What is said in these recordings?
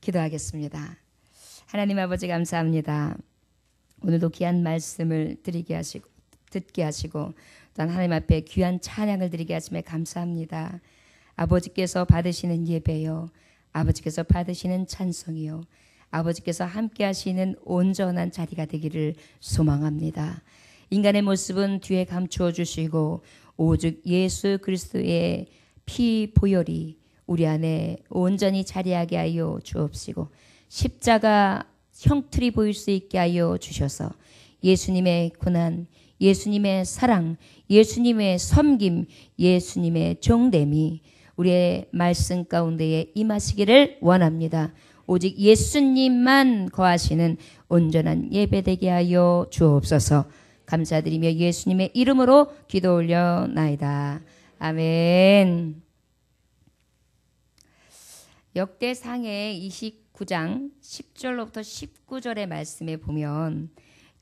기도하겠습니다. 하나님 아버지 감사합니다. 오늘도 귀한 말씀을 듣게 하시고 또한 하나님 앞에 귀한 찬양을 드리게 하심에 감사합니다. 아버지께서 받으시는 예배요, 아버지께서 받으시는 찬송이요, 아버지께서 함께 하시는 온전한 자리가 되기를 소망합니다. 인간의 모습은 뒤에 감추어 주시고 오직 예수 그리스도의 피 보혈이 우리 안에 온전히 자리하게 하여 주옵시고 십자가 형틀이 보일 수 있게 하여 주셔서 예수님의 고난, 예수님의 사랑, 예수님의 섬김, 예수님의 종됨이 우리의 말씀 가운데에 임하시기를 원합니다. 오직 예수님만 거하시는 온전한 예배되게 하여 주옵소서. 감사드리며 예수님의 이름으로 기도 올려나이다. 아멘. 역대상의 29장 10절로부터 19절의 말씀에 보면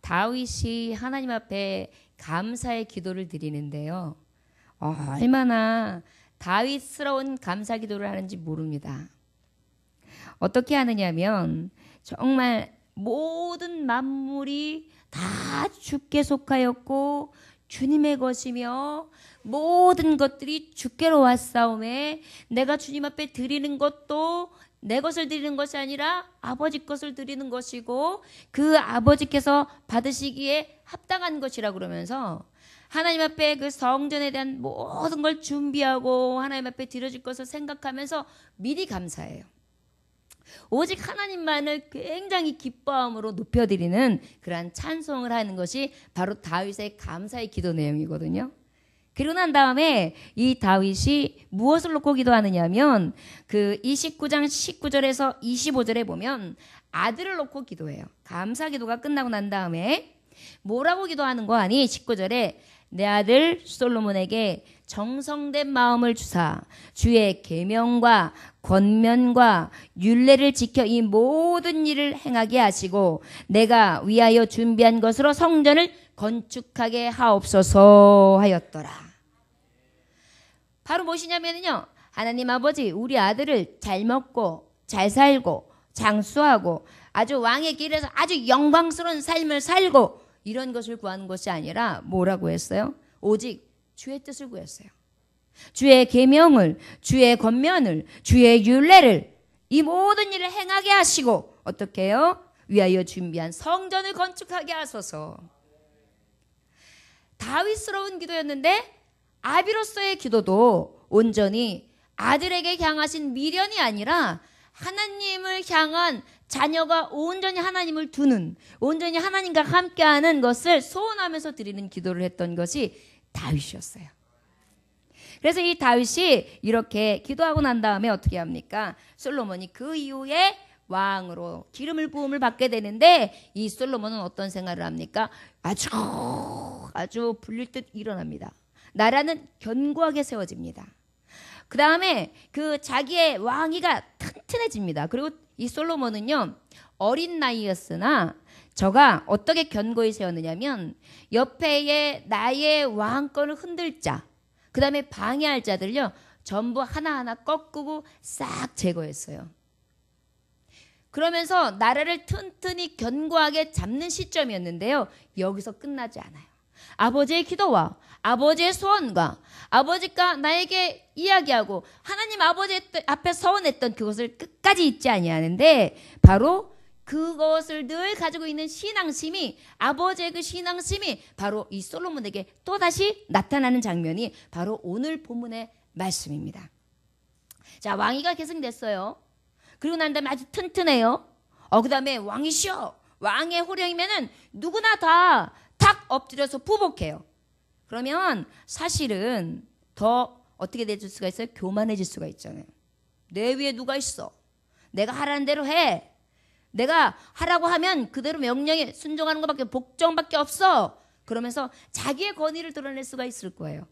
다윗이 하나님 앞에 감사의 기도를 드리는데요. 얼마나 다윗스러운 감사 기도를 하는지 모릅니다. 어떻게 하느냐면 정말 모든 만물이 다 주께 속하였고 주님의 것이며 모든 것들이 주께로 왔사오매 내가 주님 앞에 드리는 것도 내 것을 드리는 것이 아니라 아버지 것을 드리는 것이고 그 아버지께서 받으시기에 합당한 것이라 그러면서 하나님 앞에 그 성전에 대한 모든 걸 준비하고 하나님 앞에 드려질 것을 생각하면서 미리 감사해요. 오직 하나님만을 굉장히 기뻐함으로 높여드리는 그러한 찬송을 하는 것이 바로 다윗의 감사의 기도 내용이거든요. 그리고 난 다음에 이 다윗이 무엇을 놓고 기도하느냐면 그 29장 19절에서 25절에 보면 아들을 놓고 기도해요. 감사 기도가 끝나고 난 다음에 뭐라고 기도하는 거 아니? 19절에 내 아들 솔로몬에게 정성된 마음을 주사 주의 계명과 권면과 율례를 지켜 이 모든 일을 행하게 하시고 내가 위하여 준비한 것으로 성전을 건축하게 하옵소서 하였더라. 바로 무엇이냐면요, 하나님 아버지 우리 아들을 잘 먹고 잘 살고 장수하고 아주 왕의 길에서 아주 영광스러운 삶을 살고 이런 것을 구하는 것이 아니라 뭐라고 했어요? 오직 주의 뜻을 구했어요. 주의 계명을, 주의 권면을, 주의 율례를 이 모든 일을 행하게 하시고 어떻게 해요? 위하여 준비한 성전을 건축하게 하소서. 다윗스러운 기도였는데 아비로서의 기도도 온전히 아들에게 향하신 미련이 아니라 하나님을 향한 자녀가 온전히 하나님을 두는, 온전히 하나님과 함께하는 것을 소원하면서 드리는 기도를 했던 것이 다윗이었어요. 그래서 이 다윗이 이렇게 기도하고 난 다음에 어떻게 합니까? 솔로몬이 그 이후에 왕으로 기름을 부음을 받게 되는데 이 솔로몬은 어떤 생활을 합니까? 아주 불릴 듯 일어납니다. 나라는 견고하게 세워집니다. 그 다음에 그 자기의 왕위가 튼튼해집니다. 그리고 이 솔로몬은요, 어린 나이였으나 저가 어떻게 견고히 세웠느냐면 옆에 나의 왕권을 흔들 자, 그 다음에 방해할 자들요 전부 하나하나 꺾고 싹 제거했어요. 그러면서 나라를 튼튼히 견고하게 잡는 시점이었는데요, 여기서 끝나지 않아요. 아버지의 기도와 아버지의 소원과 아버지가 나에게 이야기하고 하나님 아버지 앞에 서원했던 그것을 끝까지 잊지 아니하는데 바로 그것을 늘 가지고 있는 신앙심이, 아버지의 그 신앙심이 바로 이 솔로몬에게 또다시 나타나는 장면이 바로 오늘 본문의 말씀입니다. 자, 왕위가 계승됐어요. 그리고 난 다음에 아주 튼튼해요. 그 다음에 왕이시여, 왕의 호령이면은 누구나 다 탁 엎드려서 부복해요. 그러면 사실은 더 어떻게 될 수가 있어요? 교만해질 수가 있잖아요. 내 위에 누가 있어? 내가 하라는 대로 해. 내가 하라고 하면 그대로 명령에 순종하는 것밖에, 복종밖에 없어. 그러면서 자기의 권위를 드러낼 수가 있을 거예요.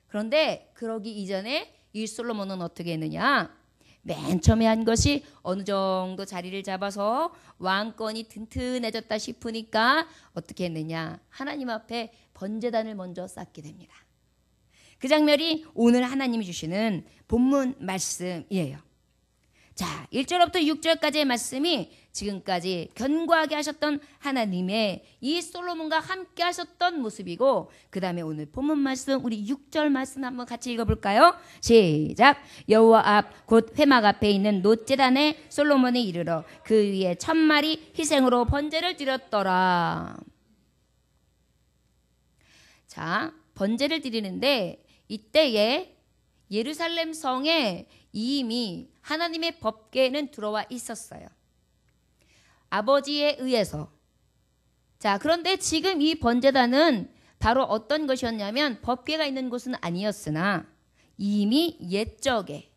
그런데 그러기 이전에 이 솔로몬은 어떻게 했느냐? 맨 처음에 한 것이 어느 정도 자리를 잡아서 왕권이 튼튼해졌다 싶으니까 어떻게 했느냐? 하나님 앞에 번제단을 먼저 쌓게 됩니다. 그 장면이 오늘 하나님이 주시는 본문 말씀이에요. 자, 1절부터 6절까지의 말씀이 지금까지 견고하게 하셨던 하나님의 이 솔로몬과 함께 하셨던 모습이고, 그 다음에 오늘 본문 말씀 우리 6절 말씀 한번 같이 읽어볼까요? 시작. 여호와 앞 곧 회막 앞에 있는 놋제단에 솔로몬이 이르러 그 위에 1000마리 희생으로 번제를 드렸더라. 자, 번제를 드리는데 이때에 예루살렘 성에 이미 하나님의 법궤는 들어와 있었어요. 아버지에 의해서. 자, 그런데 지금 이 번제단은 바로 어떤 것이었냐면 법궤가 있는 곳은 아니었으나 이미 옛적에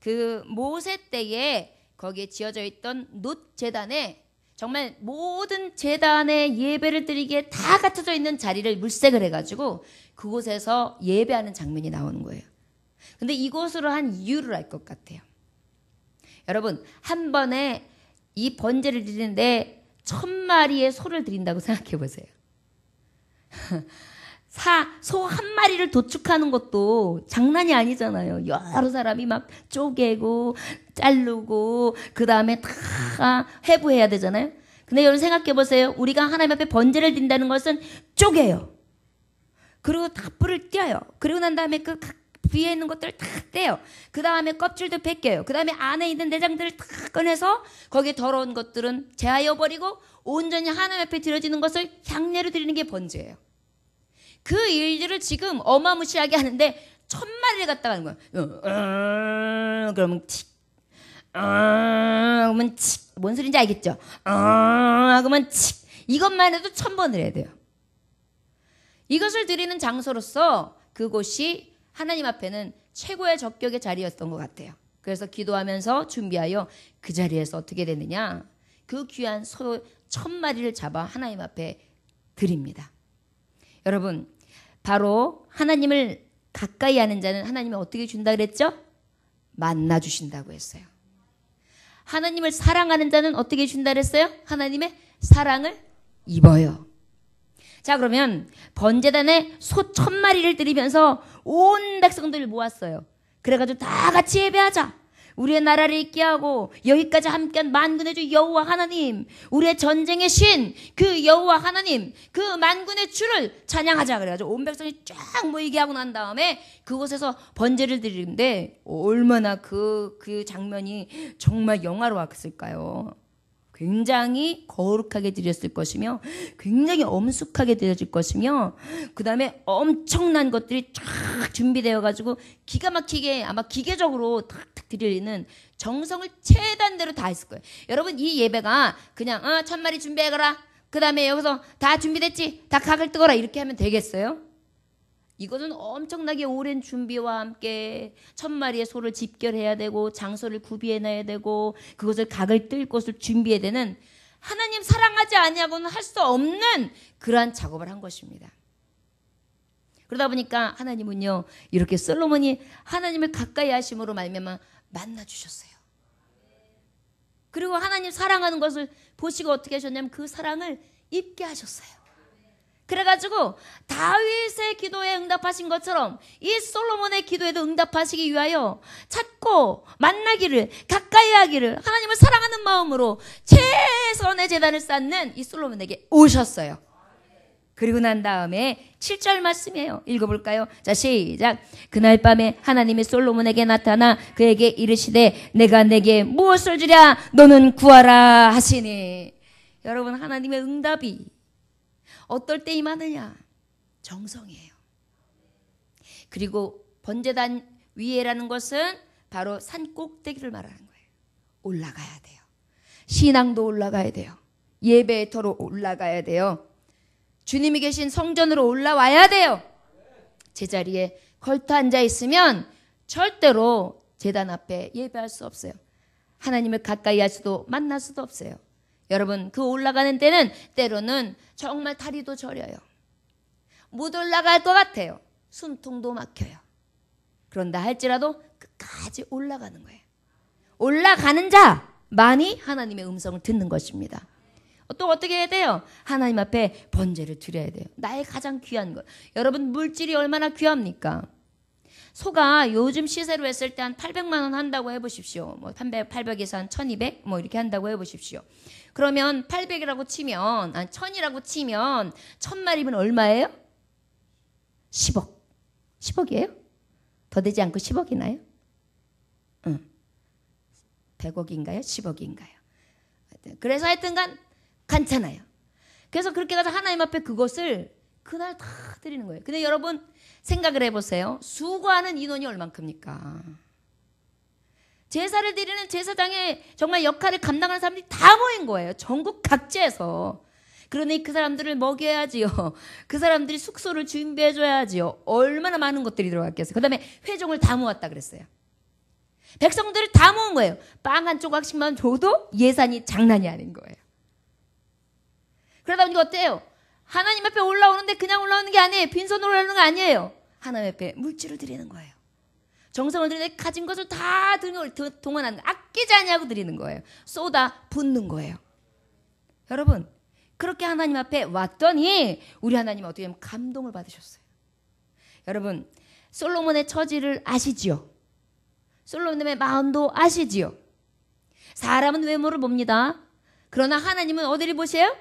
그 모세 때에 거기에 지어져 있던 놋제단에 정말 모든 제단의 예배를 드리기에 다 갖춰져 있는 자리를 물색을 해가지고 그곳에서 예배하는 장면이 나오는 거예요. 근데 이곳으로 한 이유를 알 것 같아요. 여러분, 한 번에 이 번제를 드리는데 1000마리의 소를 드린다고 생각해 보세요. 소 한 마리를 도축하는 것도 장난이 아니잖아요. 여러 사람이 막 쪼개고 자르고 그 다음에 다 해부해야 되잖아요. 근데 여러분 생각해 보세요. 우리가 하나님 앞에 번제를 드린다는 것은 쪼개요. 그리고 다 뿔을 떼어요. 그리고 난 다음에 그 위에 있는 것들을 다 떼요. 그 다음에 껍질도 벗겨요. 그 다음에 안에 있는 내장들을 다 꺼내서 거기에 더러운 것들은 제하여 버리고 온전히 하나님 앞에 드려지는 것을 향례로 드리는 게 번제예요. 그 일들을 지금 어마무시하게 하는데 1000마리를 갖다가 하는 거예요. 그러면 칙, 그러면 칙, 뭔 소리인지 알겠죠? 그러면 칙, 이것만 해도 1000번을 해야 돼요. 이것을 드리는 장소로서 그곳이 하나님 앞에는 최고의 적격의 자리였던 것 같아요. 그래서 기도하면서 준비하여 그 자리에서 어떻게 되느냐? 그 귀한 소 1000마리를 잡아 하나님 앞에 드립니다. 여러분, 바로 하나님을 가까이 하는 자는 하나님이 어떻게 준다 그랬죠? 만나 주신다고 했어요. 하나님을 사랑하는 자는 어떻게 준다 그랬어요? 하나님의 사랑을 입어요. 자, 그러면 번제단에 소 1000마리를 드리면서 온 백성들을 모았어요. 그래가지고 다 같이 예배하자. 우리의 나라를 있게 하고 여기까지 함께한 만군의 주 여호와 하나님, 우리의 전쟁의 신 그 여호와 하나님, 그 만군의 주를 찬양하자. 그래가지고 온 백성이 쫙 모이게 하고 난 다음에 그곳에서 번제를 드리는데 얼마나 그 장면이 정말 영화로웠을까요? 굉장히 거룩하게 드렸을 것이며 굉장히 엄숙하게 드려질 것이며 그 다음에 엄청난 것들이 쫙 준비되어 가지고 기가 막히게 아마 기계적으로 탁탁 드리는 정성을 최단대로 다 했을 거예요. 여러분, 이 예배가 그냥 1000마리 준비해가라, 그 다음에 여기서 다 준비됐지, 다 각을 뜨거라 이렇게 하면 되겠어요? 이것은 엄청나게 오랜 준비와 함께 1000마리의 소를 집결해야 되고 장소를 구비해놔야 되고 그것을 각을 뜰 곳을 준비해야 되는, 하나님 사랑하지 아니하고는 할 수 없는 그러한 작업을 한 것입니다. 그러다 보니까 하나님은요, 이렇게 솔로몬이 하나님을 가까이 하심으로 말미암아 만나 주셨어요. 그리고 하나님 사랑하는 것을 보시고 어떻게 하셨냐면 그 사랑을 입게 하셨어요. 그래가지고 다윗의 기도에 응답하신 것처럼 이 솔로몬의 기도에도 응답하시기 위하여 찾고 만나기를, 가까이 하기를, 하나님을 사랑하는 마음으로 최선의 제단을 쌓는 이 솔로몬에게 오셨어요. 그리고 난 다음에 7절 말씀이에요. 읽어볼까요? 자, 시작. 그날 밤에 하나님이 솔로몬에게 나타나 그에게 이르시되 내가 내게 무엇을 주랴 너는 구하라 하시니. 여러분, 하나님의 응답이 어떨 때 임하느냐? 정성이에요. 그리고 번제단 위에라는 것은 바로 산 꼭대기를 말하는 거예요. 올라가야 돼요. 신앙도 올라가야 돼요. 예배의 터로 올라가야 돼요. 주님이 계신 성전으로 올라와야 돼요. 제자리에 걸터 앉아 있으면 절대로 제단 앞에 예배할 수 없어요. 하나님을 가까이 할 수도 만날 수도 없어요. 여러분, 그 올라가는 데는 때로는 정말 다리도 저려요. 못 올라갈 것 같아요. 숨통도 막혀요. 그런다 할지라도 끝까지 올라가는 거예요. 올라가는 자만이 하나님의 음성을 듣는 것입니다. 또 어떻게 해야 돼요? 하나님 앞에 번제를 드려야 돼요. 나의 가장 귀한 것. 여러분, 물질이 얼마나 귀합니까? 소가 요즘 시세로 했을 때 한 800만 원 한다고 해보십시오. 뭐 800에서 한 1200 뭐 이렇게 한다고 해보십시오. 그러면 800이라고 치면 1000이라고 치면 1000마리면 얼마예요? 10억. 10억이에요? 더 되지 않고 10억이나요? 응. 100억인가요? 10억인가요? 그래서 하여튼간 괜찮아요. 그래서 그렇게 가서 하나님 앞에 그것을 그날 다 드리는 거예요. 근데 여러분 생각을 해보세요. 수고하는 인원이 얼만큼입니까? 제사를 드리는 제사장의 정말 역할을 감당하는 사람들이 다 모인 거예요. 전국 각지에서. 그러니 그 사람들을 먹여야지요. 그 사람들이 숙소를 준비해줘야지요. 얼마나 많은 것들이 들어갔겠어요. 그 다음에 회종을 다 모았다 그랬어요. 백성들을 다 모은 거예요. 빵 한 조각씩만 줘도 예산이 장난이 아닌 거예요. 그러다 보니까 어때요? 하나님 앞에 올라오는데 그냥 올라오는 게 아니에요. 빈손으로 올라오는 거 아니에요. 하나님 앞에 물질을 드리는 거예요. 정성을 들이는데 가진 것을 다 동원하는, 아끼지 않냐고 드리는 거예요. 쏟아 붓는 거예요. 여러분, 그렇게 하나님 앞에 왔더니 우리 하나님은 어떻게 하면 감동을 받으셨어요. 여러분, 솔로몬의 처지를 아시지요? 솔로몬의 마음도 아시지요? 사람은 외모를 봅니다. 그러나 하나님은 어디를 보세요?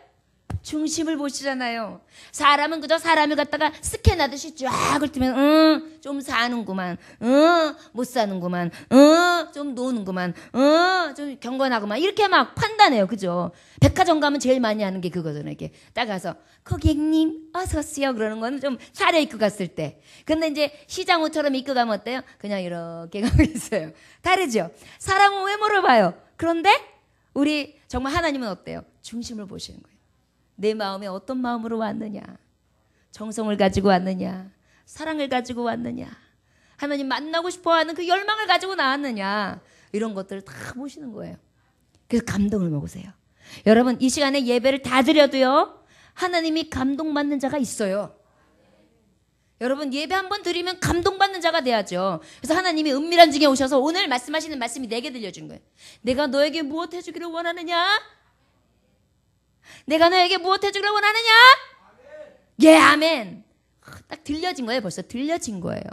중심을 보시잖아요. 사람은 그저 사람을 갖다가 스캔하듯이 쫙 훑으면 좀 사는구만, 못 사는구만, 좀 노는구만, 좀 경건하구만, 이렇게 막 판단해요. 그죠? 백화점 가면 제일 많이 하는 게 그거잖아요. 이렇게 딱 가서 고객님 어서 오세요 그러는 거는 좀 차려입고 갔을 때. 근데 이제 시장호처럼 입고 가면 어때요? 그냥 이렇게 가고 있어요. 다르죠? 사람은 외모를 봐요. 그런데 우리 정말 하나님은 어때요? 중심을 보시는 거예요. 내 마음에 어떤 마음으로 왔느냐, 정성을 가지고 왔느냐, 사랑을 가지고 왔느냐, 하나님 만나고 싶어하는 그 열망을 가지고 나왔느냐, 이런 것들을 다 보시는 거예요. 그래서 감동을 먹으세요. 여러분, 이 시간에 예배를 다 드려도요, 하나님이 감동받는 자가 있어요. 여러분, 예배 한번 드리면 감동받는 자가 돼야죠. 그래서 하나님이 은밀한 중에 오셔서 오늘 말씀하시는 말씀이 내게 들려준 거예요. 내가 너에게 무엇 해주기를 원하느냐? 내가 너에게 무엇 해주기를 원하느냐? 예, 아멘. 딱 들려진 거예요. 벌써 들려진 거예요.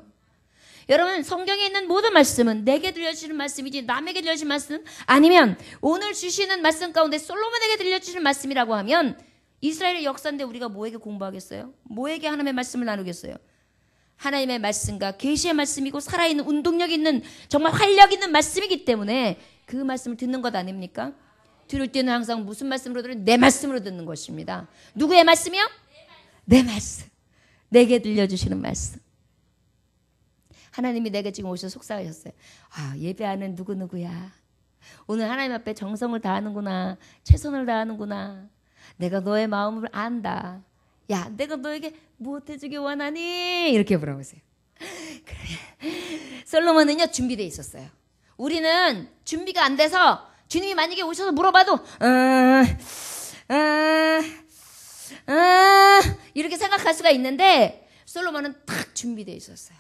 여러분, 성경에 있는 모든 말씀은 내게 들려주시는 말씀이지 남에게 들려주시는 말씀, 아니면 오늘 주시는 말씀 가운데 솔로몬에게 들려주시는 말씀이라고 하면 이스라엘의 역사인데 우리가 뭐에게 공부하겠어요? 뭐에게 하나님의 말씀을 나누겠어요? 하나님의 말씀과 계시의 말씀이고 살아있는 운동력 있는 정말 활력 있는 말씀이기 때문에 그 말씀을 듣는 것 아닙니까? 들을 때는 항상 무슨 말씀으로 들어요? 내 말씀으로 듣는 것입니다. 누구의 말씀이요? 내 말씀. 내게 들려주시는 말씀. 하나님이 내게 지금 오셔서 속삭이셨어요. 아, 예배하는 누구누구야. 오늘 하나님 앞에 정성을 다하는구나. 최선을 다하는구나. 내가 너의 마음을 안다. 야, 내가 너에게 무엇 해주기 원하니? 이렇게 물어보세요. 그래. 솔로몬은요, 준비되어 있었어요. 우리는 준비가 안 돼서 주님이 만약에 오셔서 물어봐도 이렇게 생각할 수가 있는데 솔로몬은 딱 준비되어 있었어요.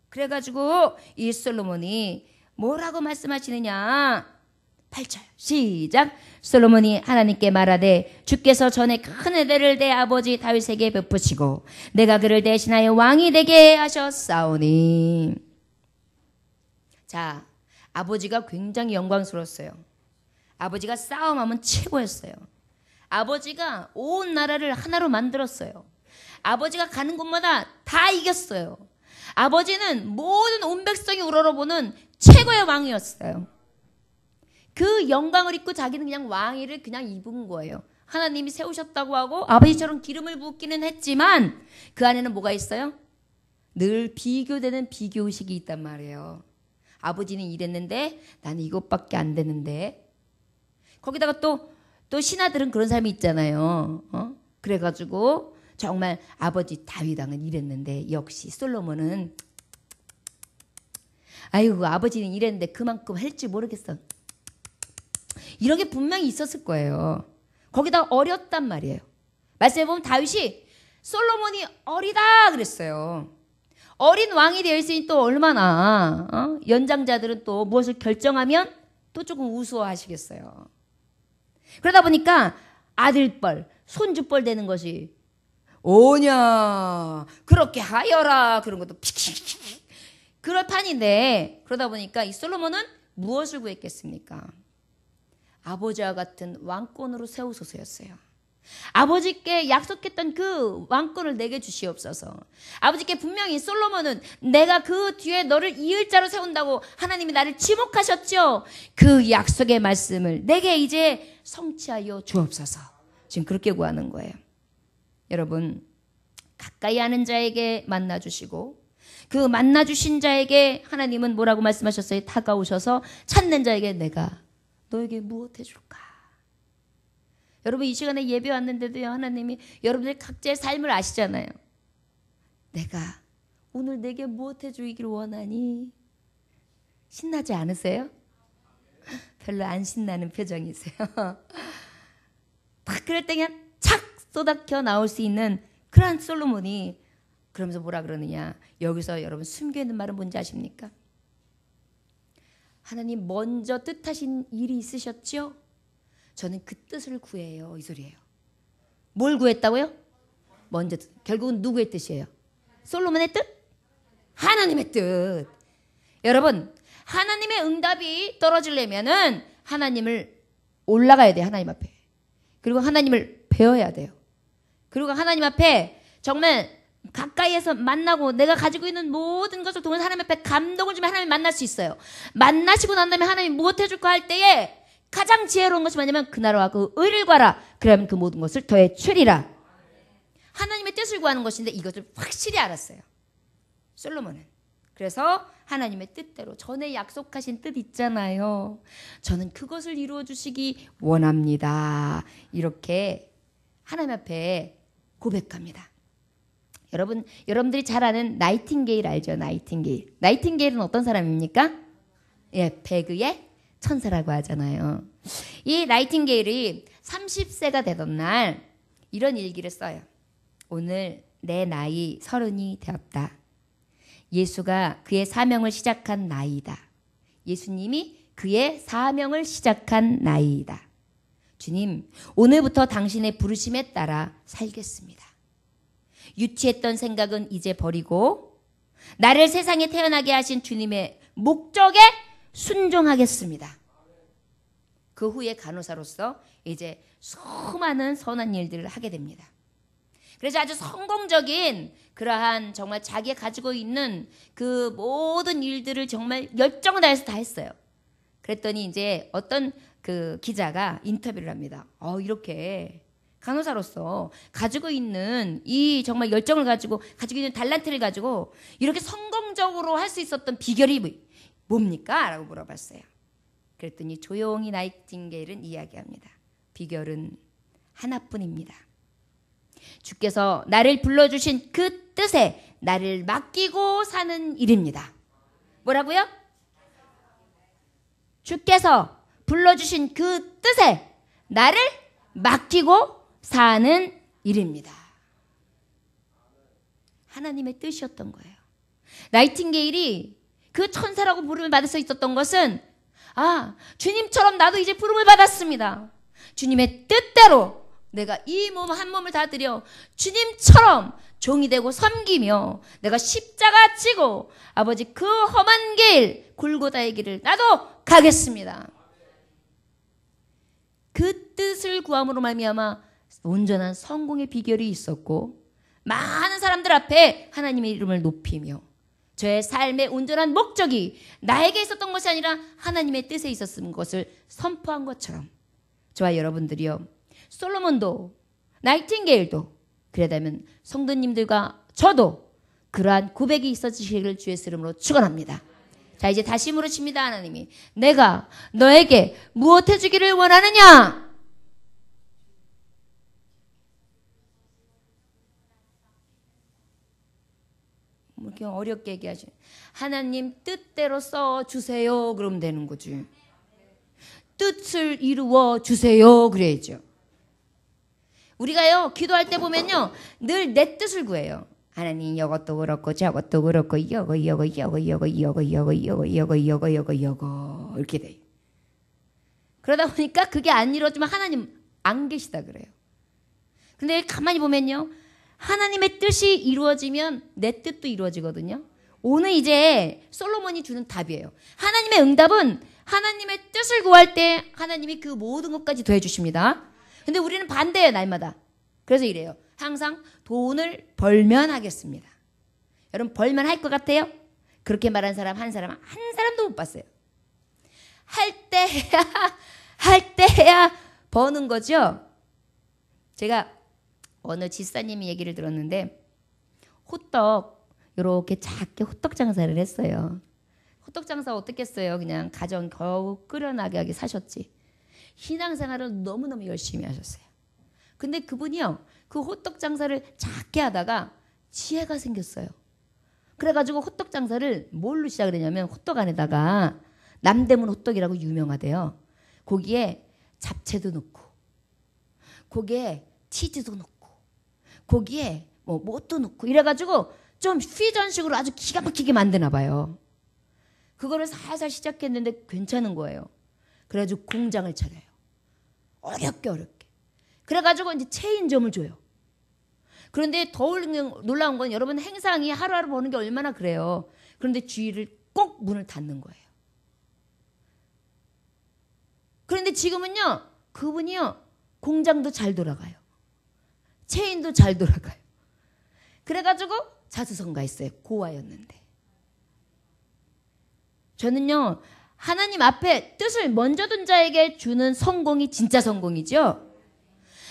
그래가지고 이 솔로몬이 뭐라고 말씀하시느냐? 8절 시작. 솔로몬이 하나님께 말하되 주께서 전에 큰 은혜를 내 아버지 다윗에게 베푸시고 내가 그를 대신하여 왕이 되게 하셨사오니. 자, 아버지가 굉장히 영광스러웠어요. 아버지가 싸움하면 최고였어요. 아버지가 온 나라를 하나로 만들었어요. 아버지가 가는 곳마다 다 이겼어요. 아버지는 모든 온 백성이 우러러보는 최고의 왕이었어요. 그 영광을 입고 자기는 그냥 왕위를 그냥 입은 거예요. 하나님이 세우셨다고 하고 아버지처럼 기름을 붓기는 했지만 그 안에는 뭐가 있어요? 늘 비교되는 비교의식이 있단 말이에요. 아버지는 이랬는데 나는 이것밖에 안 되는데. 거기다가 또 신하들은 그런 사람이 있잖아요. 그래가지고 정말 아버지 다윗 왕은 이랬는데 역시 솔로몬은 아이고 아버지는 이랬는데 그만큼 할지 모르겠어. 이런 게 분명히 있었을 거예요. 거기다가 어렸단 말이에요. 말씀해 보면 다윗이 솔로몬이 어리다 그랬어요. 어린 왕이 되어 있으니 또 얼마나 연장자들은 또 무엇을 결정하면 또 조금 우스워하시겠어요. 그러다 보니까 아들뻘, 손주뻘 되는 것이 오냐 그렇게 하여라 그런 것도 픽픽 그럴 판인데 그러다 보니까 이 솔로몬은 무엇을 구했겠습니까? 아버지와 같은 왕권으로 세우소서였어요. 아버지께 약속했던 그 왕권을 내게 주시옵소서. 아버지께 분명히 솔로몬은 내가 그 뒤에 너를 이을 자로 세운다고 하나님이 나를 지목하셨죠. 그 약속의 말씀을 내게 이제 성취하여 주옵소서. 지금 그렇게 구하는 거예요. 여러분, 가까이 하는 자에게 만나주시고 그 만나주신 자에게 하나님은 뭐라고 말씀하셨어요? 다가오셔서 찾는 자에게 내가 너에게 무엇 해줄까? 여러분, 이 시간에 예배 왔는데도요, 하나님이 여러분들 각자의 삶을 아시잖아요. 내가 오늘 내게 무엇 해주기를 원하니? 신나지 않으세요? 별로 안 신나는 표정이세요. 딱 그럴 때 그냥 착 쏟아켜 나올 수 있는 그러한 솔로몬이 그러면서 뭐라 그러느냐. 여기서 여러분 숨겨있는 말은 뭔지 아십니까? 하나님 먼저 뜻하신 일이 있으셨죠? 저는 그 뜻을 구해요. 이 소리예요. 뭘 구했다고요? 먼저 결국은 누구의 뜻이에요? 솔로몬의 뜻? 하나님의 뜻. 여러분, 하나님의 응답이 떨어지려면은 하나님을 올라가야 돼요. 하나님 앞에. 그리고 하나님을 배워야 돼요. 그리고 하나님 앞에 정말 가까이에서 만나고 내가 가지고 있는 모든 것을 통해서 하나님 앞에 감동을 주면 하나님 만날 수 있어요. 만나시고 난 다음에 하나님 무엇 해줄까 할 때에 가장 지혜로운 것이 뭐냐면 그 나라와 그 의를 구하라. 그러면 그 모든 것을 더해 주리라. 하나님의 뜻을 구하는 것인데 이것을 확실히 알았어요. 솔로몬은. 그래서 하나님의 뜻대로 전에 약속하신 뜻 있잖아요. 저는 그것을 이루어 주시기 원합니다. 이렇게 하나님 앞에 고백합니다. 여러분들이 잘 아는 나이팅게일 알죠? 나이팅게일. 나이팅게일은 어떤 사람입니까? 예, 배그의 천사라고 하잖아요. 이 나이팅게일이 30세가 되던 날 이런 일기를 써요. 오늘 내 나이 30이 되었다. 예수가 그의 사명을 시작한 나이다. 예수님이 그의 사명을 시작한 나이다. 주님, 오늘부터 당신의 부르심에 따라 살겠습니다. 유치했던 생각은 이제 버리고 나를 세상에 태어나게 하신 주님의 목적에 순종하겠습니다. 그 후에 간호사로서 이제 수많은 선한 일들을 하게 됩니다. 그래서 아주 성공적인 그러한 정말 자기가 가지고 있는 그 모든 일들을 정말 열정을 다해서 다 했어요. 그랬더니 이제 어떤 그 기자가 인터뷰를 합니다. 이렇게 간호사로서 가지고 있는 이 정말 열정을 가지고 있는 달란트를 가지고 이렇게 성공적으로 할 수 있었던 비결이 뭡니까? 라고 물어봤어요. 그랬더니 조용히 나이팅게일은 이야기합니다. 비결은 하나뿐입니다. 주께서 나를 불러주신 그 뜻에 나를 맡기고 사는 일입니다. 뭐라고요? 주께서 불러주신 그 뜻에 나를 맡기고 사는 일입니다. 하나님의 뜻이었던 거예요. 나이팅게일이 그 천사라고 부름을 받을 수 있었던 것은 주님처럼 나도 이제 부름을 받았습니다. 주님의 뜻대로 내가 이 몸 한 몸을 다 드려 주님처럼 종이 되고 섬기며 내가 십자가 지고 아버지 그 험한 길 골고다의 길을 나도 가겠습니다. 그 뜻을 구함으로 말미암아 온전한 성공의 비결이 있었고 많은 사람들 앞에 하나님의 이름을 높이며 저의 삶의 온전한 목적이 나에게 있었던 것이 아니라 하나님의 뜻에 있었던 것을 선포한 것처럼 저와 여러분들이요, 솔로몬도 나이팅게일도 그러다면 성도님들과 저도 그러한 고백이 있어지시기를 주의 이름으로 축원합니다. 자, 이제 다시 물으십니다. 하나님이 내가 너에게 무엇 해주기를 원하느냐? 이렇게 어렵게 얘기하시네. 하나님 뜻대로 써주세요. 그러면 되는 거지. 뜻을 이루어 주세요. 그래야죠. 우리가요, 기도할 때 보면요, 늘 내 뜻을 구해요. 하나님 이것도 그렇고 저것도 그렇고 이거 이렇게 돼요. 그러다 보니까 그게 안 이루어지면 하나님 안 계시다 그래요. 근데 가만히 보면요, 하나님의 뜻이 이루어지면 내 뜻도 이루어지거든요. 오늘 이제 솔로몬이 주는 답이에요. 하나님의 응답은 하나님의 뜻을 구할 때 하나님이 그 모든 것까지 더해주십니다. 근데 우리는 반대예요, 날마다. 그래서 이래요. 항상 돈을 벌면 하겠습니다. 여러분, 벌면 할 것 같아요? 그렇게 말한 사람 한 사람도 못 봤어요. 할 때 해야 버는 거죠. 제가 어느 집사님이 얘기를 들었는데 호떡 이렇게 작게 호떡 장사를 했어요. 호떡 장사 어떻게 했어요? 그냥 가정 겨우 끓여나가게 사셨지. 신앙생활을 너무너무 열심히 하셨어요. 근데 그분이요, 그 호떡 장사를 작게 하다가 지혜가 생겼어요. 그래가지고 호떡 장사를 뭘로 시작을 했냐면 호떡 안에다가 남대문 호떡이라고 유명하대요. 거기에 잡채도 넣고 거기에 치즈도 넣고 거기에 뭣도 넣고 이래가지고 좀 퓨전식으로 아주 기가 막히게 만드나 봐요. 그거를 살살 시작했는데 괜찮은 거예요. 그래가지고 공장을 차려요. 어렵게. 그래가지고 이제 체인점을 줘요. 그런데 더 놀라운 건 여러분 행상이 하루하루 버는 게 얼마나 그래요. 그런데 주일을 꼭 문을 닫는 거예요. 그런데 지금은요, 그분이요, 공장도 잘 돌아가요. 체인도 잘 돌아가요. 그래가지고 자수성가했어요. 고아였는데. 저는요, 하나님 앞에 뜻을 먼저 둔 자에게 주는 성공이 진짜 성공이죠.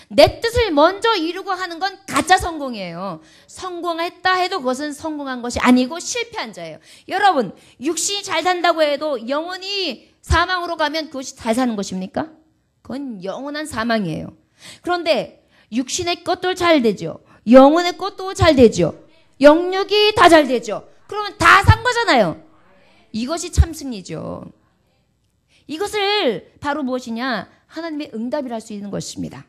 내 뜻을 먼저 이루고 하는 건 가짜 성공이에요. 성공했다 해도 그것은 성공한 것이 아니고 실패한 자예요. 여러분, 육신이 잘 산다고 해도 영원히 사망으로 가면 그것이 잘 사는 것입니까? 그건 영원한 사망이에요. 그런데 육신의 것도 잘 되죠. 영혼의 것도 잘 되죠. 영육이 다 잘 되죠. 그러면 다 산 거잖아요. 이것이 참 승리죠. 이것을 바로 무엇이냐? 하나님의 응답이라 할 수 있는 것입니다.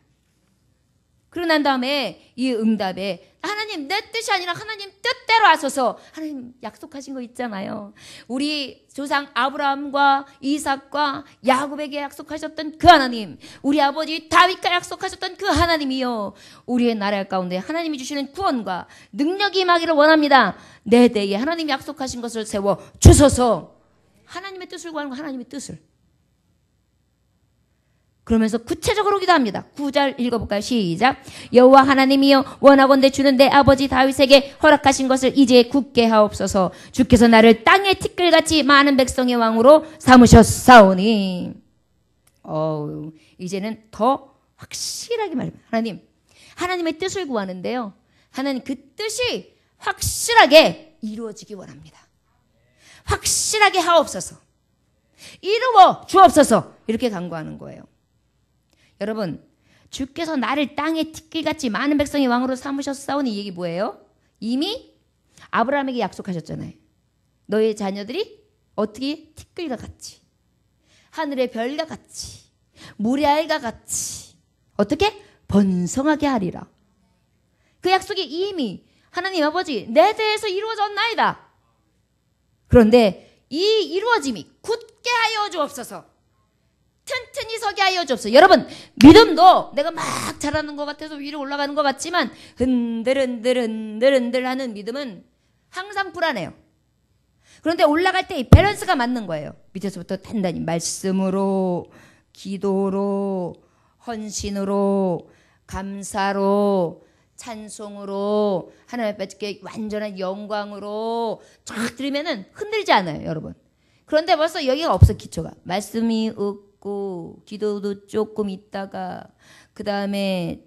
그러고 난 다음에 이 응답에 하나님 내 뜻이 아니라 하나님 뜻대로 하소서. 하나님 약속하신 거 있잖아요. 우리 조상 아브라함과 이삭과 야곱에게 약속하셨던 그 하나님, 우리 아버지 다윗과 약속하셨던 그 하나님이요, 우리의 나라 가운데 하나님이 주시는 구원과 능력이 임하기를 원합니다. 내 대에 하나님이 약속하신 것을 세워 주소서. 하나님의 뜻을 구하는 거, 하나님의 뜻을. 그러면서 구체적으로 기도합니다. 9절 읽어볼까요? 시작. 여호와 하나님이여, 원하건대 주는 내 아버지 다윗에게 허락하신 것을 이제 굳게 하옵소서. 주께서 나를 땅의 티끌같이 많은 백성의 왕으로 삼으셨사오니. 이제는 더 확실하게 말합니다. 하나님의 뜻을 구하는데요, 하나님 그 뜻이 확실하게 이루어지기 원합니다. 확실하게 하옵소서. 이루어 주옵소서. 이렇게 간구하는 거예요. 여러분, 주께서 나를 땅의 티끌같이 많은 백성의 왕으로 삼으셨사오니, 이 얘기 뭐예요? 이미 아브라함에게 약속하셨잖아요. 너의 자녀들이 어떻게 티끌과 같이, 하늘의 별과 같이, 물의 알과 같이 어떻게 번성하게 하리라. 그 약속이 이미 하나님 아버지 내 대해서 이루어졌나이다. 그런데 이 이루어짐이 굳게 하여 주옵소서. 튼튼히 서게 하여 주옵소서. 여러분, 믿음도 내가 막 잘하는 것 같아서 위로 올라가는 것 같지만 흔들 하는 믿음은 항상 불안해요. 그런데 올라갈 때 이 밸런스가 맞는 거예요. 밑에서부터 단단히 말씀으로, 기도로, 헌신으로, 감사로, 찬송으로, 하나님 앞에 완전한 영광으로 쫙 들으면은 흔들지 않아요, 여러분. 그런데 벌써 여기가 없어, 기초가. 말씀이 없고, 기도도 조금 있다가, 그 다음에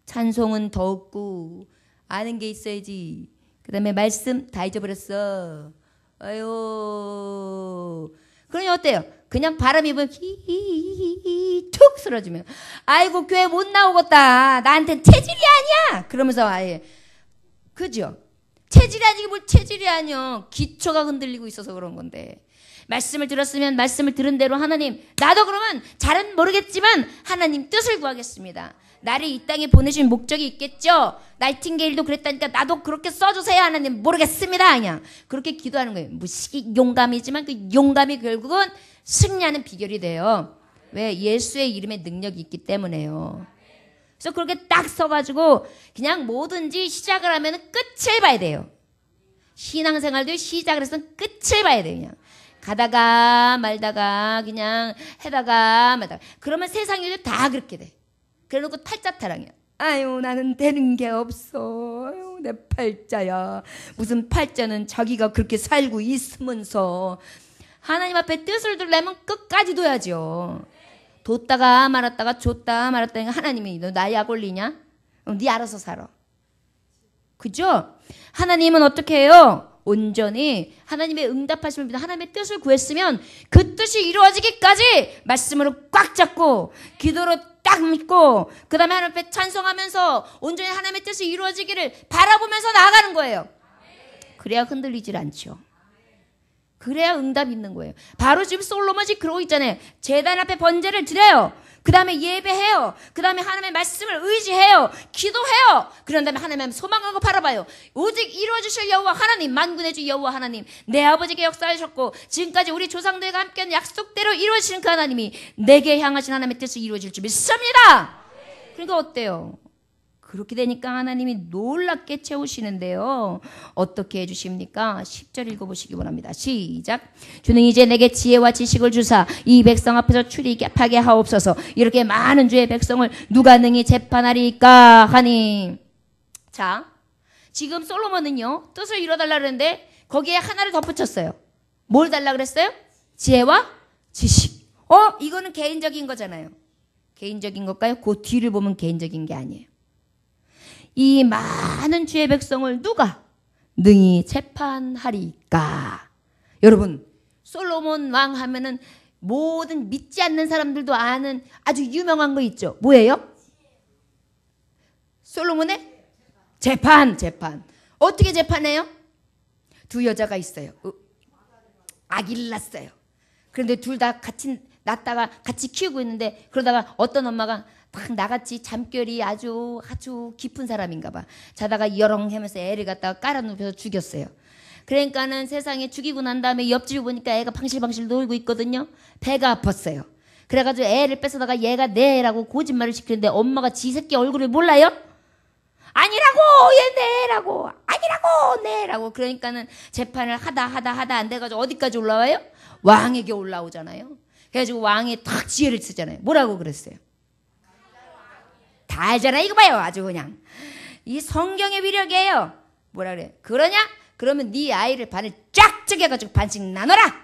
찬송은 더 없고, 아는 게 있어야지. 그 다음에 말씀 다 잊어버렸어. 아유. 그러니 어때요? 그냥 바람이 불면 히히히히 툭 쓰러지면, 아이고 교회 못 나오겠다. 나한텐 체질이 아니야. 그러면서 아예, 그죠? 체질이 아니고 뭘 체질이 아니요. 기초가 흔들리고 있어서 그런 건데. 말씀을 들었으면 말씀을 들은 대로 하나님, 나도 그러면 잘은 모르겠지만 하나님 뜻을 구하겠습니다. 나를 이 땅에 보내신 목적이 있겠죠. 나이팅게일도 그랬다니까 나도 그렇게 써주세요. 하나님 모르겠습니다. 그냥 그렇게 기도하는 거예요. 무식이 용감이지만 그 용감이 결국은 승리하는 비결이 돼요. 왜? 예수의 이름에 능력이 있기 때문에요. 그래서 그렇게 딱 서가지고 그냥 뭐든지 시작을 하면 끝을 봐야 돼요. 신앙생활도 시작을 해서 끝을 봐야 돼요. 그냥 가다가 말다가 그냥 해다가 말다가. 그러면 세상 일도 다 그렇게 돼. 그래놓고 팔자타랑이야. 아유 나는 되는 게 없어. 아유, 내 팔자야. 무슨 팔자는 자기가 그렇게 살고 있으면서. 하나님 앞에 뜻을 두려면 끝까지 둬야죠. 뒀다가 말았다가 줬다 말았다가 하나님이 너 나 약 올리냐? 네 알아서 살아. 그죠? 하나님은 어떻게 해요? 온전히 하나님의 응답하심을 믿어 하나님의 뜻을 구했으면 그 뜻이 이루어지기까지 말씀으로 꽉 잡고 기도로 딱 믿고 그 다음에 하나님 앞에 찬송하면서 온전히 하나님의 뜻이 이루어지기를 바라보면서 나아가는 거예요. 그래야 흔들리질 않죠. 그래야 응답이 있는 거예요. 바로 지금 솔로몬이 그러고 있잖아요. 제단 앞에 번제를 드려요. 그 다음에 예배해요. 그 다음에 하나님의 말씀을 의지해요. 기도해요. 그런 다음에 하나님의 소망하고 바라봐요. 오직 이루어주실 여호와 하나님, 만군의 주 여호와 하나님, 내 아버지께 역사하셨고 지금까지 우리 조상들과 함께한 약속대로 이루어지는 그 하나님이 내게 향하신 하나님의 뜻을 이루어질 줄 믿습니다. 그러니까 어때요? 그렇게 되니까 하나님이 놀랍게 채우시는데요. 어떻게 해주십니까? 10절 읽어보시기 원합니다. 시작. 주는 이제 내게 지혜와 지식을 주사 이 백성 앞에서 출입하게 하옵소서. 이렇게 많은 주의 백성을 누가 능히 재판하리까 하니. 자, 지금 솔로몬은요 뜻을 이뤄달라 그랬는데 거기에 하나를 덧붙였어요. 뭘 달라 그랬어요? 지혜와 지식. 이거는 개인적인 거잖아요. 개인적인 걸까요? 그 뒤를 보면 개인적인 게 아니에요. 이 많은 주의 백성을 누가 능히 재판하리까? 여러분, 솔로몬 왕 하면은 모든 믿지 않는 사람들도 아는 아주 유명한 거 있죠. 뭐예요? 솔로몬의 재판. 어떻게 재판해요? 두 여자가 있어요. 아기를 낳았어요. 그런데 둘 다 같이 낳다가 같이 키우고 있는데 그러다가 어떤 엄마가 막 나같이 잠결이 아주 깊은 사람인가 봐. 자다가 여렁 하면서 애를 갖다가 깔아눕혀서 죽였어요. 그러니까는 세상에 죽이고 난 다음에 옆집에 보니까 애가 방실방실 놀고 있거든요. 배가 아팠어요. 그래가지고 애를 뺏어다가 얘가 내 애라고 거짓말을 시키는데 엄마가 지 새끼 얼굴을 몰라요? 아니라고 얘 내 애라고 아니라고 내 애라고. 그러니까는 재판을 하다 안 돼가지고 어디까지 올라와요? 왕에게 올라오잖아요. 그래가지고 왕이 탁 지혜를 쓰잖아요. 뭐라고 그랬어요? 다 알잖아. 이거 봐요. 아주 그냥 이 성경의 위력이에요. 뭐라 그래? 그러냐? 그러면 네 아이를 반을 쫙 쪼개가지고 반씩 나눠라.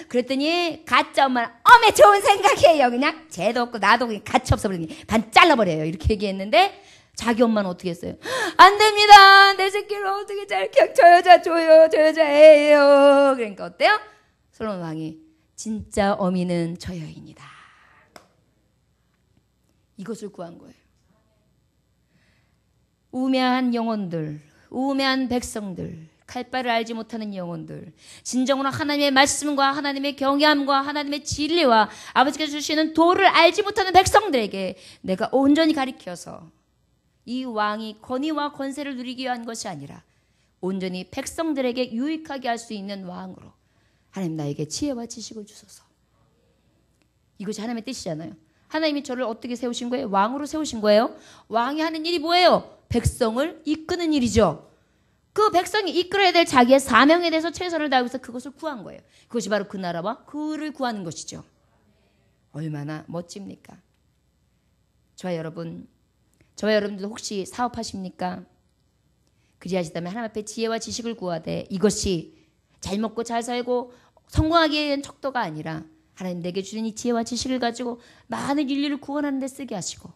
그랬더니 가짜 엄마는 어메 좋은 생각이에요. 그냥 쟤도 없고 나도 그냥 가치 없어 버리니 반 잘라버려요. 이렇게 얘기했는데 자기 엄마는 어떻게 했어요? 안 됩니다. 내 새끼를 어떻게 저 여자 줘요. 저 여자 애예요. 그러니까 어때요? 솔로몬 왕이 진짜 어미는 저 여인이다. 이것을 구한 거예요. 우매한 영혼들, 우매한 백성들, 칼바를 알지 못하는 영혼들, 진정으로 하나님의 말씀과 하나님의 경외함과 하나님의 진리와 아버지께서 주시는 도를 알지 못하는 백성들에게 내가 온전히 가리켜서 이 왕이 권위와 권세를 누리기 위한 것이 아니라 온전히 백성들에게 유익하게 할 수 있는 왕으로 하나님 나에게 지혜와 지식을 주소서. 이것이 하나님의 뜻이잖아요. 하나님이 저를 어떻게 세우신 거예요? 왕으로 세우신 거예요. 왕이 하는 일이 뭐예요? 백성을 이끄는 일이죠. 그 백성이 이끌어야 될 자기의 사명에 대해서 최선을 다하면서 그것을 구한 거예요. 그것이 바로 그 나라와 그를 구하는 것이죠. 얼마나 멋집니까? 저와 여러분들도 혹시 사업하십니까? 그리하시다면 하나님 앞에 지혜와 지식을 구하되 이것이 잘 먹고 잘 살고 성공하기 위한 척도가 아니라 하나님 내게 주신 이 지혜와 지식을 가지고 많은 인류를 구원하는 데 쓰게 하시고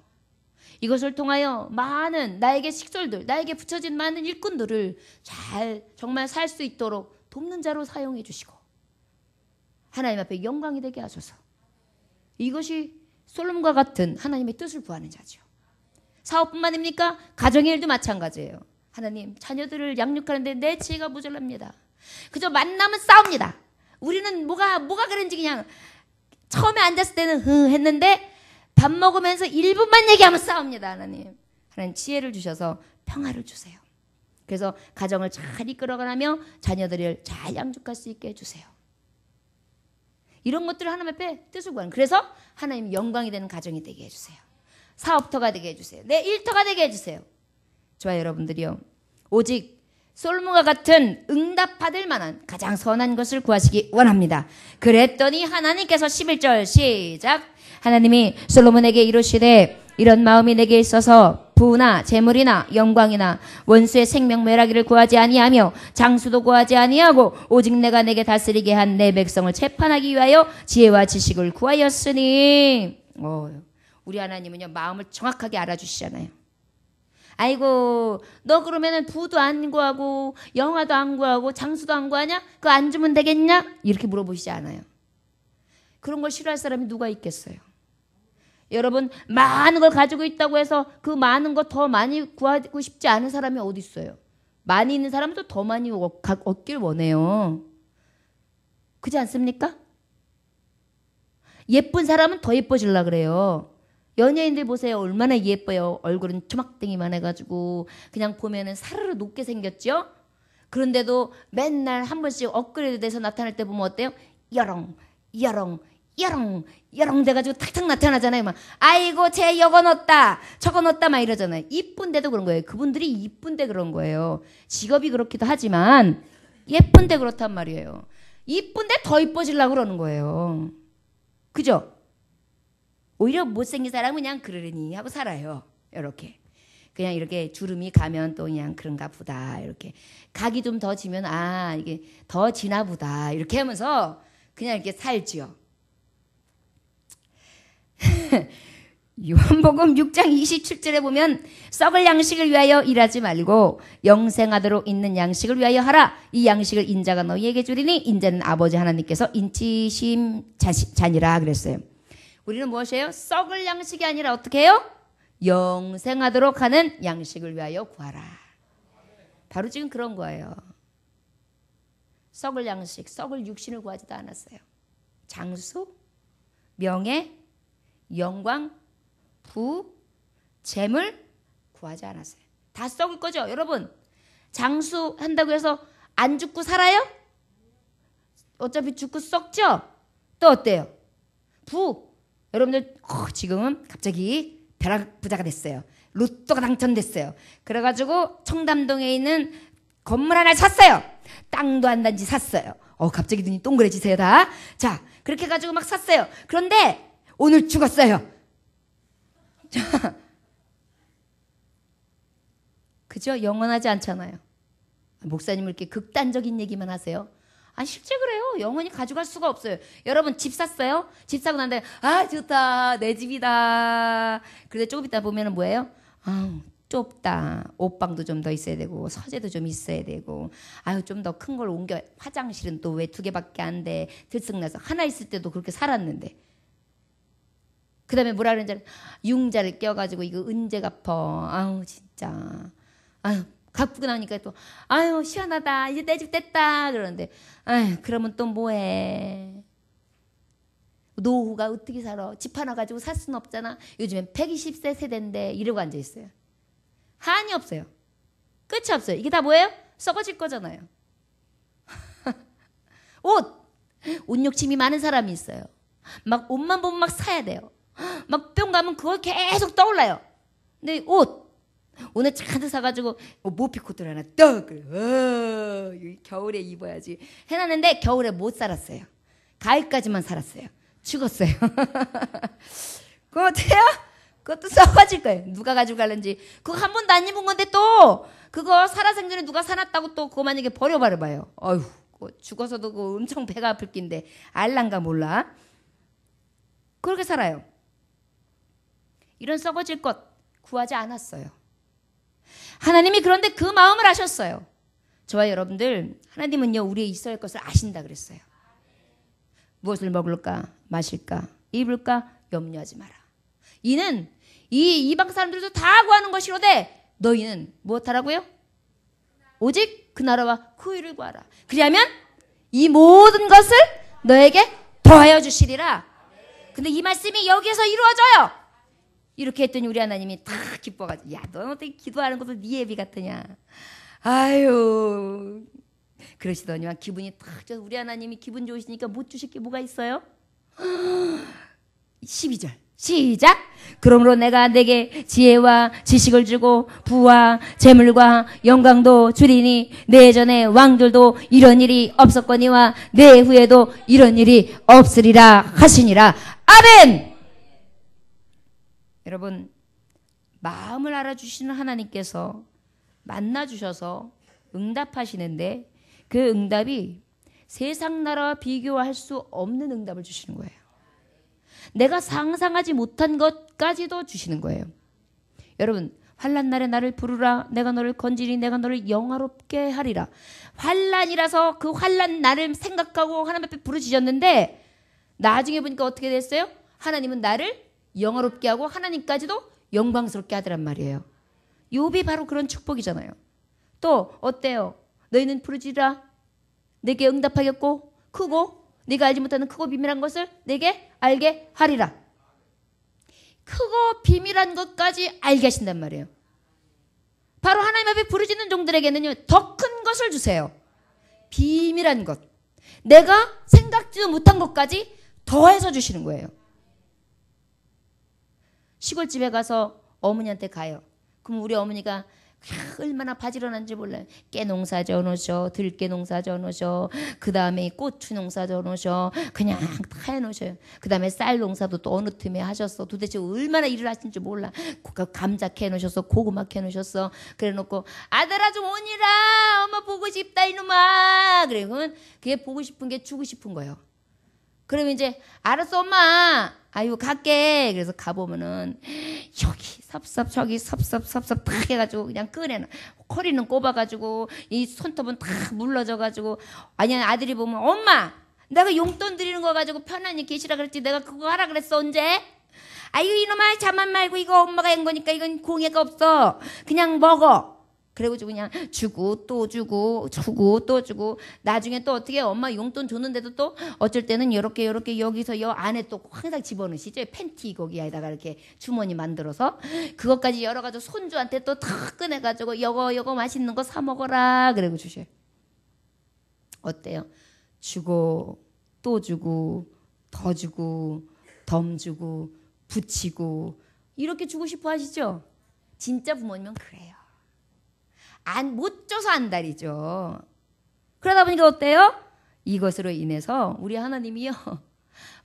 이것을 통하여 많은 나에게 식솔들, 나에게 붙여진 많은 일꾼들을 잘 정말 살 수 있도록 돕는 자로 사용해 주시고 하나님 앞에 영광이 되게 하소서. 이것이 솔로몬과 같은 하나님의 뜻을 구하는 자죠. 사업뿐만입니까? 가정의 일도 마찬가지예요. 하나님 자녀들을 양육하는데 내 지혜가 모자랍니다. 그저 만나면 싸웁니다. 우리는 뭐가 그런지 그냥 처음에 앉았을 때는 했는데 밥 먹으면서 1분만 얘기하면 싸웁니다. 하나님 지혜를 주셔서 평화를 주세요. 그래서 가정을 잘 이끌어가며 자녀들을 잘 양육할 수 있게 해주세요. 이런 것들을 하나님 앞에 뜻을 구하는, 그래서 하나님 영광이 되는 가정이 되게 해주세요. 사업터가 되게 해주세요. 내 일터가 되게 해주세요. 저와 여러분들이요, 오직 솔로몬과 같은 응답받을 만한 가장 선한 것을 구하시기 원합니다. 그랬더니 하나님께서 11절 시작. 하나님이 솔로몬에게 이르시되 이런 마음이 내게 있어서 부나 재물이나 영광이나 원수의 생명 멸하기를 구하지 아니하며 장수도 구하지 아니하고 오직 내가 내게 다스리게 한 내 백성을 재판하기 위하여 지혜와 지식을 구하였으니. 우리 하나님은요 마음을 정확하게 알아주시잖아요. 아이고 너 그러면은 부도 안 구하고 영화도 안 구하고 장수도 안 구하냐? 그거 안 주면 되겠냐? 이렇게 물어보시지 않아요. 그런 걸 싫어할 사람이 누가 있겠어요? 여러분 많은 걸 가지고 있다고 해서 그 많은 거 더 많이 구하고 싶지 않은 사람이 어디 있어요? 많이 있는 사람도 더 많이 얻길 원해요. 그렇지 않습니까? 예쁜 사람은 더 예뻐지려고 그래요. 연예인들 보세요. 얼마나 예뻐요. 얼굴은 초막등이만 해가지고 그냥 보면은 사르르 높게 생겼죠. 그런데도 맨날 한 번씩 업그레이드 돼서 나타날 때 보면 어때요? 여렁 돼가지고 탁탁 나타나잖아요. 막 아이고 쟤 여거 넣었다 저거 넣었다 막 이러잖아요. 이쁜데도 그런 거예요. 그분들이 이쁜데 그런 거예요. 직업이 그렇기도 하지만 예쁜데 그렇단 말이에요. 이쁜데 더 이뻐지려고 그러는 거예요. 그죠? 오히려 못생긴 사람은 그냥 그러려니 하고 살아요. 이렇게 그냥 이렇게 주름이 가면 또 그냥 그런가 보다. 이렇게 각이 좀 더 지면 아 이게 더 지나 보다. 이렇게 하면서 그냥 이렇게 살지요. 요한복음 6장 27절에 보면 썩을 양식을 위하여 일하지 말고 영생하도록 있는 양식을 위하여 하라. 이 양식을 인자가 너희에게 주리니 인자는 아버지 하나님께서 인치심 자니라 그랬어요. 우리는 무엇이에요? 썩을 양식이 아니라 어떻게 해요? 영생하도록 하는 양식을 위하여 구하라. 바로 지금 그런 거예요. 썩을 양식, 썩을 육신을 구하지도 않았어요. 장수, 명예, 영광, 부, 재물 구하지 않았어요. 다 썩을 거죠. 여러분 장수 한다고 해서 안 죽고 살아요? 어차피 죽고 썩죠? 또 어때요? 부, 여러분들 지금은 갑자기 벼락 부자가 됐어요. 로또가 당첨됐어요. 그래가지고 청담동에 있는 건물 하나 샀어요. 땅도 한 단지 샀어요. 갑자기 눈이 동그래지세요 다. 자 그렇게 해가지고 막 샀어요. 그런데 오늘 죽었어요. 자, 그죠? 영원하지 않잖아요. 목사님은 이렇게 극단적인 얘기만 하세요. 실제 그래요. 영원히 가져갈 수가 없어요. 여러분 집 샀어요? 집 사고 난 다음에 좋다 내 집이다. 그런데 조금 있다 보면은 뭐예요? 좁다. 옷방도 좀 더 있어야 되고 서재도 좀 있어야 되고 좀 더 큰 걸 옮겨. 화장실은 또 왜 2개밖에 안 돼. 들썩나서 하나 있을 때도 그렇게 살았는데. 그 다음에 뭐라 그러는지 융자를 껴가지고 이거 언제 갚어. 진짜 갚고 나니까 또 시원하다 이제 내 집 됐다 그러는데 그러면 또 뭐해. 노후가 어떻게 살아. 집 하나 가지고 살 수는 없잖아. 요즘엔 120세 세대인데 이러고 앉아있어요. 한이 없어요. 끝이 없어요. 이게 다 뭐예요? 썩어질 거잖아요. 옷 욕심이 많은 사람이 있어요. 막 옷만 보면 막 사야 돼요. 막 뿅 가면 그걸 계속 떠올라요. 근데 오늘 잔뜩 사가지고 모피코트를 하나 떡 겨울에 입어야지 해놨는데 겨울에 못 살았어요. 가을까지만 살았어요. 죽었어요. 그럼 어때요? 그것도 썩어질 거예요. 누가 가지고 갈는지. 그거 한 번도 안 입은 건데 또 그거 살아생전에 누가 사놨다고 또 그거 만약에 버려봐요. 죽어서도 그거 엄청 배가 아플 낀데 알란가 몰라. 그렇게 살아요. 이런 썩어질 것 구하지 않았어요. 하나님이 그런데 그 마음을 아셨어요. 저와 여러분들 하나님은요 우리의 있어야 할 것을 아신다 그랬어요. 무엇을 먹을까 마실까 입을까 염려하지 마라. 이는 이 이방 사람들도 다 구하는 것이로되 너희는 무엇하라고요? 오직 그 나라와 그 의를 구하라. 그리하면 이 모든 것을 너에게 더하여 주시리라. 근데 이 말씀이 여기에서 이루어져요. 이렇게 했더니 우리 하나님이 다 기뻐가지고 너는 어떻게 기도하는 것도 네 예비 같으냐. 그러시더니만 기분이 탁 져서 우리 하나님이 기분 좋으시니까 못 주실 게 뭐가 있어요? 12절 시작! 그러므로 내가 내게 지혜와 지식을 주고 부와 재물과 영광도 주리니 내 전에 왕들도 이런 일이 없었거니와 내 후에도 이런 일이 없으리라 하시니라. 아멘! 여러분, 마음을 알아주시는 하나님께서 만나주셔서 응답하시는데 그 응답이 세상 나라와 비교할 수 없는 응답을 주시는 거예요. 내가 상상하지 못한 것까지도 주시는 거예요. 여러분, 환난 날에 나를 부르라. 내가 너를 건지리. 내가 너를 영화롭게 하리라. 환난이라서 그 환난 나를 생각하고 하나님 앞에 부르짖었는데 나중에 보니까 어떻게 됐어요? 하나님은 나를 영화롭게 하고 하나님까지도 영광스럽게 하더란 말이에요. 욥이 바로 그런 축복이잖아요. 또 어때요? 너희는 부르짖으라. 내게 응답하겠고 크고 네가 알지 못하는 크고 비밀한 것을 내게 알게 하리라. 크고 비밀한 것까지 알게 하신단 말이에요. 바로 하나님 앞에 부르짖는 종들에게는요, 더 큰 것을 주세요. 비밀한 것, 내가 생각지도 못한 것까지 더해서 주시는 거예요. 시골집에 가서 어머니한테 가요. 그럼 우리 어머니가 얼마나 바지런한지 몰라요. 깨 농사 져놓으셔, 들깨 농사 져놓으셔, 그 다음에 고추 농사 져놓으셔, 그냥 다 해놓으셔요. 그 다음에 쌀 농사도 또 어느 틈에 하셨어. 도대체 얼마나 일을 하신지 몰라. 감자 캐놓으셨어, 고구마 캐놓으셨어. 그래놓고 아들아 좀 오니라, 엄마 보고 싶다 이놈아. 그러면 그게 보고 싶은 게 주고 싶은 거예요. 그러면 이제 알았어 엄마, 아유 갈게. 그래서 가보면은 여기 섭섭 저기 섭섭 다 해가지고 그냥 꺼내놔. 허리는 꼽아가지고 이 손톱은 다 물러져가지고. 아니 아들이 보면 엄마 내가 용돈 드리는 거 가지고 편안히 계시라 그랬지 내가 그거 하라 그랬어 언제? 아유 이놈아 자만 말고 이거 엄마가 한 거니까 이건 공예가 없어. 그냥 먹어. 그래가지고 그냥 주고 또 주고 또 주고 나중에 또 어떻게 엄마 용돈 줬는데도 또 어쩔 때는 요렇게 여기서 요 안에 또 항상 집어넣으시죠. 팬티 거기에다가 이렇게 주머니 만들어서 그것까지 열어가지고 손주한테 또 다 꺼내가지고 요거 맛있는 거 사 먹어라 그러고 주셔요. 어때요? 주고 또 주고 더 주고 덤 주고 붙이고 이렇게 주고 싶어 하시죠? 진짜 부모님은 그래요. 못 줘서 안달이죠. 그러다 보니까 어때요? 이것으로 인해서 우리 하나님이요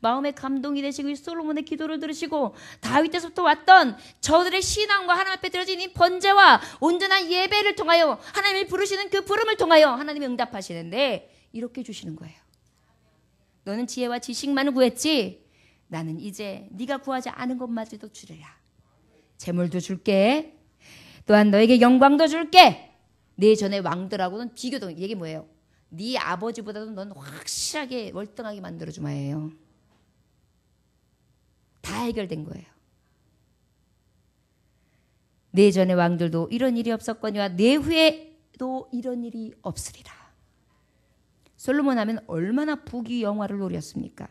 마음에 감동이 되시고 솔로몬의 기도를 들으시고 다윗 때부터 왔던 저들의 신앙과 하나님 앞에 드려진 이 번제와 온전한 예배를 통하여 하나님을 부르시는 그 부름을 통하여 하나님이 응답하시는데 이렇게 주시는 거예요. 너는 지혜와 지식만을 구했지 나는 이제 네가 구하지 않은 것마저도 주리라. 재물도 줄게. 또한 너에게 영광도 줄게. 내 전에 왕들하고는 비교도. 이게 뭐예요? 네 아버지보다도 넌 확실하게 월등하게 만들어주마예요. 다 해결된 거예요. 내 전에 왕들도 이런 일이 없었거니와 내 후에도 이런 일이 없으리라. 솔로몬 하면 얼마나 부귀 영화를 누렸습니까?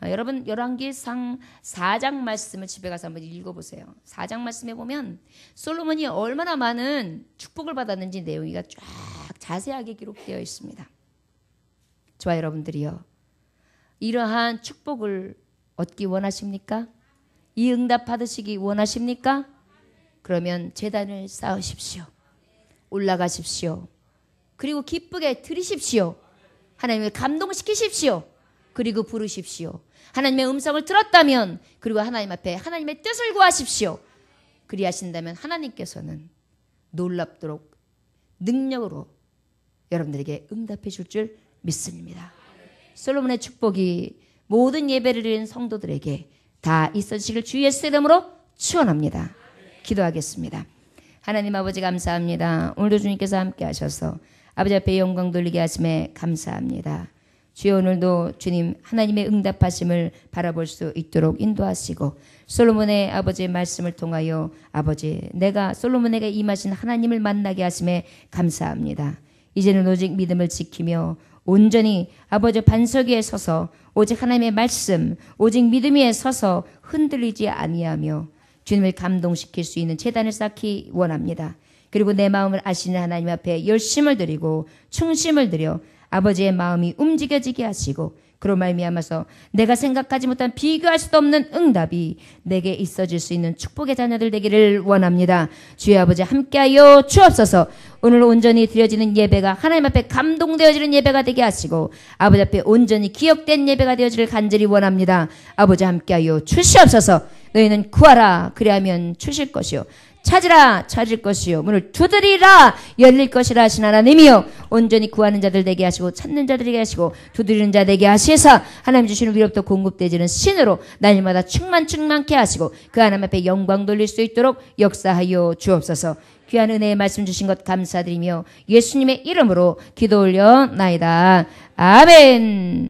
여러분 열왕기상 4장 말씀을 집에 가서 한번 읽어보세요. 4장 말씀에 보면 솔로몬이 얼마나 많은 축복을 받았는지 내용이 쫙 자세하게 기록되어 있습니다. 저와 여러분들이요 이러한 축복을 얻기 원하십니까? 이 응답 받으시기 원하십니까? 그러면 제단을 쌓으십시오. 올라가십시오. 그리고 기쁘게 드리십시오. 하나님을 감동시키십시오. 그리고 부르십시오. 하나님의 음성을 들었다면 그리고 하나님 앞에 하나님의 뜻을 구하십시오. 그리하신다면 하나님께서는 놀랍도록 능력으로 여러분들에게 응답해 줄 줄 믿습니다. 솔로몬의 축복이 모든 예배를 드리는 성도들에게 다 있어지시길 주 예수의 이름으로 축원합니다. 기도하겠습니다. 하나님 아버지 감사합니다. 오늘도 주님께서 함께 하셔서 아버지 앞에 영광 돌리게 하심에 감사합니다. 주여 오늘도 주님 하나님의 응답하심을 바라볼 수 있도록 인도하시고 솔로몬의 아버지의 말씀을 통하여 아버지 내가 솔로몬에게 임하신 하나님을 만나게 하심에 감사합니다. 이제는 오직 믿음을 지키며 온전히 아버지 반석 위에 서서 오직 하나님의 말씀 오직 믿음 위에 서서 흔들리지 아니하며 주님을 감동시킬 수 있는 제단을 쌓기 원합니다. 그리고 내 마음을 아시는 하나님 앞에 열심을 드리고 충심을 드려 아버지의 마음이 움직여지게 하시고 그로 말미암아서 내가 생각하지 못한 비교할 수도 없는 응답이 내게 있어질 수 있는 축복의 자녀들 되기를 원합니다. 주의 아버지 함께하여 주옵소서. 오늘 온전히 드려지는 예배가 하나님 앞에 감동되어지는 예배가 되게 하시고 아버지 앞에 온전히 기억된 예배가 되어지를 간절히 원합니다. 아버지 함께하여 주시옵소서. 너희는 구하라 그리하면 주실 것이요 찾으라 찾을 것이요 문을 두드리라 열릴 것이라 하신 하나님이여, 온전히 구하는 자들 되게 하시고 찾는 자들 되게 하시고 두드리는 자 되게 하시사 하나님 주시는 위로부터 공급되지는 신으로 날마다 충만케 하시고 그 하나님 앞에 영광 돌릴 수 있도록 역사하여 주옵소서. 귀한 은혜의 말씀 주신 것 감사드리며 예수님의 이름으로 기도 올려 나이다. 아멘.